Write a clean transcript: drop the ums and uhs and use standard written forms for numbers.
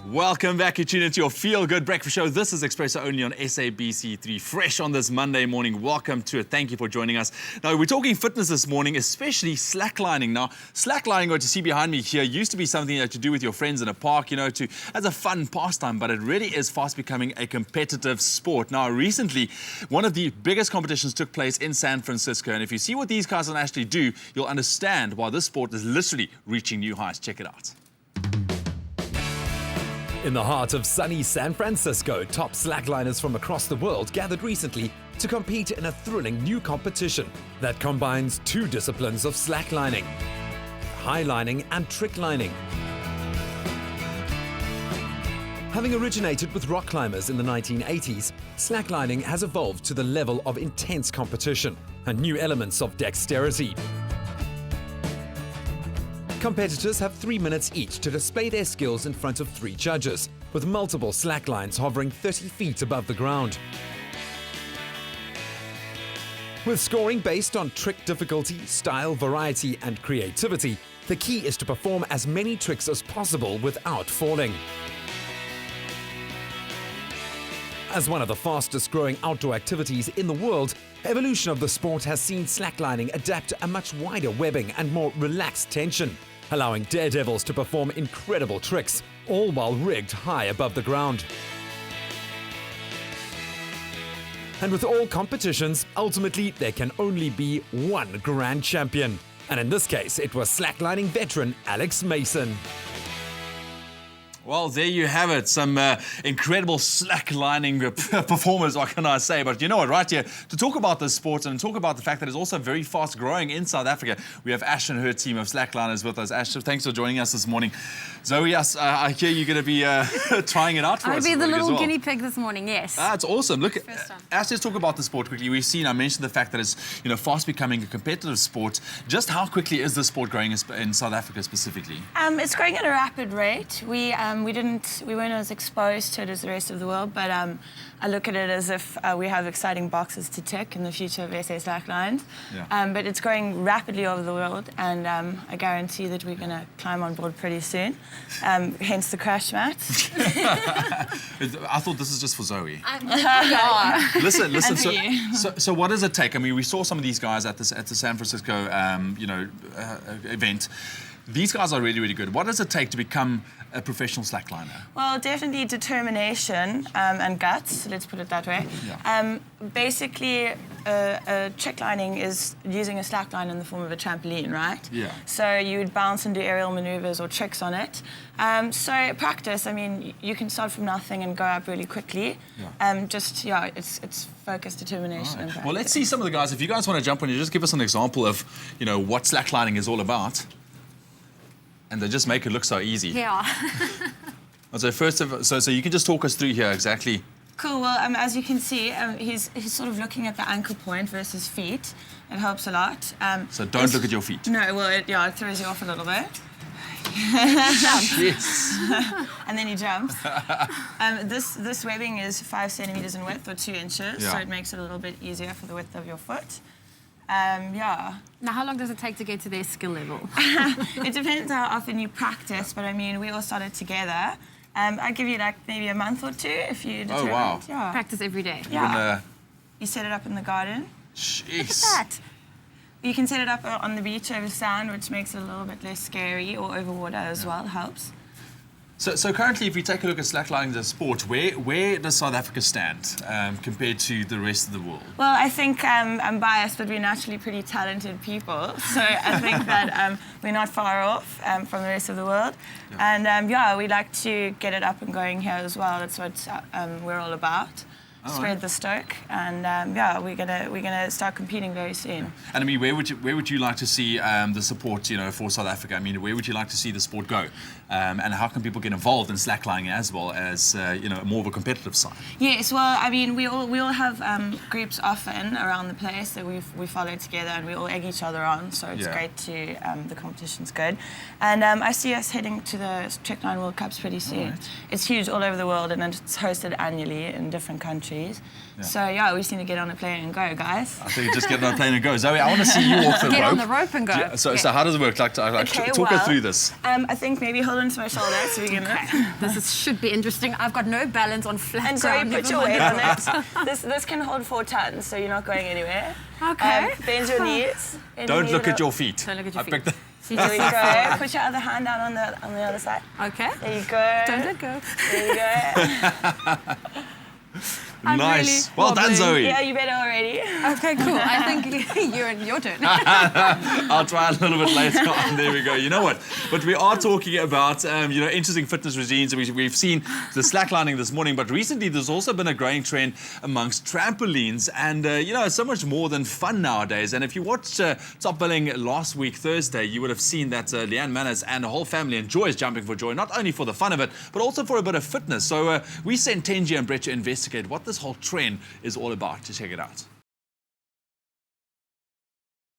Welcome back. You're tuned into your Feel Good Breakfast Show. This is Expresso only on SABC3. Fresh on this Monday morning. Welcome to it. Thank you for joining us. Now, we're talking fitness this morning, especially slacklining. Now, slacklining, what you see behind me here, used to be something that you do with your friends in a park, as a fun pastime, but it really is fast becoming a competitive sport. Now, recently, one of the biggest competitions took place in San Francisco. And if you see what these guys can actually do, you'll understand why this sport is literally reaching new heights. Check it out. In the heart of sunny San Francisco, top slackliners from across the world gathered recently to compete in a thrilling new competition that combines two disciplines of slacklining: highlining and tricklining. Having originated with rock climbers in the 1980s, slacklining has evolved to the level of intense competition and new elements of dexterity. Competitors have 3 minutes each to display their skills in front of 3 judges, with multiple slacklines hovering 30 feet above the ground. With scoring based on trick difficulty, style, variety, and creativity, the key is to perform as many tricks as possible without falling. As one of the fastest growing outdoor activities in the world, evolution of the sport has seen slacklining adapt to a much wider webbing and more relaxed tension, allowing daredevils to perform incredible tricks, all while rigged high above the ground. And with all competitions, ultimately there can only be one grand champion. And in this case, it was slacklining veteran Alex Mason. Well, there you have it. Some incredible slacklining performers, what can I say? But you know what, right here, to talk about this sport and talk about the fact that it's also very fast growing in South Africa, we have Ash and her team of slackliners with us. Ash, thanks for joining us this morning. Zoe, I hear you're going to be trying it out for us. I'll be the little guinea pig this morning, yes. That's awesome. Look, Ash, let's talk about the sport quickly. I mentioned the fact that it's fast becoming a competitive sport. Just how quickly is this sport growing in South Africa specifically? It's growing at a rapid rate. We weren't as exposed to it as the rest of the world, but I look at it as if we have exciting boxes to tick in the future of SA Slacklines. Yeah. But it's growing rapidly over the world, and I guarantee that we're going to climb on board pretty soon. Hence the crash mat. I thought this is just for Zoe. Listen. So what does it take? I mean, we saw some of these guys at the San Francisco event. These guys are really, really good. What does it take to become a professional slackliner? Well, definitely determination and guts, let's put it that way. Yeah. Basically, tricklining is using a slackline in the form of a trampoline, right? Yeah. So you would bounce and do aerial maneuvers or tricks on it. So practice, I mean, you can start from nothing and go up really quickly. Yeah. It's focused determination and practice. Well, let's see some of the guys. If you guys want to jump on, you just give us an example of, what slacklining is all about. And they just make it look so easy. Yeah. So you can just talk us through here exactly. Cool. Well, as you can see, he's sort of looking at the ankle point versus feet. It helps a lot. So don't look at your feet. No, well, it throws you off a little bit. Yes. And then he jumps. This webbing is 5 centimeters in width or 2 inches, so it makes it a little bit easier for the width of your foot. Now, how long does it take to get to their skill level? It depends how often you practice, but I mean, we all started together. I'd give you maybe a month or 2 if you determined. Oh, wow. Yeah. Practice every day. Yeah. You set it up in the garden. Jeez. Look at that. You can set it up on the beach over sand, which makes it a little bit less scary, or over water as well, helps. So currently, if we take a look at slacklining as a sport, where does South Africa stand compared to the rest of the world? Well, I think I'm biased, but we're naturally pretty talented people. So I think that we're not far off from the rest of the world. Yeah. And we like to get it up and going here as well. That's what we're all about. Spread the stoke, and we're gonna start competing very soon. Yeah. And I mean, where would you like to see the support, for South Africa? I mean, where would you like to see the sport go? And how can people get involved in slacklining as well as more of a competitive side? Yes, well, I mean, we all have groups often around the place that we follow together, and we all egg each other on. So it's great to the competition's good, and I see us heading to the Trickline World Cups pretty soon. Right. It's huge all over the world, and it's hosted annually in different countries. countries. So yeah, we just need to get on a plane and go, guys. I think just get on a plane and go. Zoe, I want to see you walk the rope. Get on the rope and go. Yeah, so how does it work? Talk her through this. I think maybe hold onto my shoulder to begin with. Should be interesting. I've got no balance on flat And Zoe, ground. put never your weight mind. on it. This can hold 4 tons, so you're not going anywhere. Okay. Bend your knees. Don't look at your feet. Don't look at your I feet. picked the- There you go. Put your other hand down on the other side. Okay. There you go. Don't let go. There you go. I'm Nice. really Well done, wobbling. Zoe. Yeah, you better already. Okay, cool. I think you're in your turn. I'll try a little bit later on. There we go. You know what? But we are talking about, interesting fitness regimes. We've seen the slacklining this morning, but recently there's also been a growing trend amongst trampolines. And, it's so much more than fun nowadays. And if you watched Top Billing last week, Thursday, you would have seen that Leigh-anne Manners and the whole family enjoys jumping for joy, not only for the fun of it, but also for a bit of fitness. So we sent Tenji and Brett to investigate what this whole trend is all about. To check it out.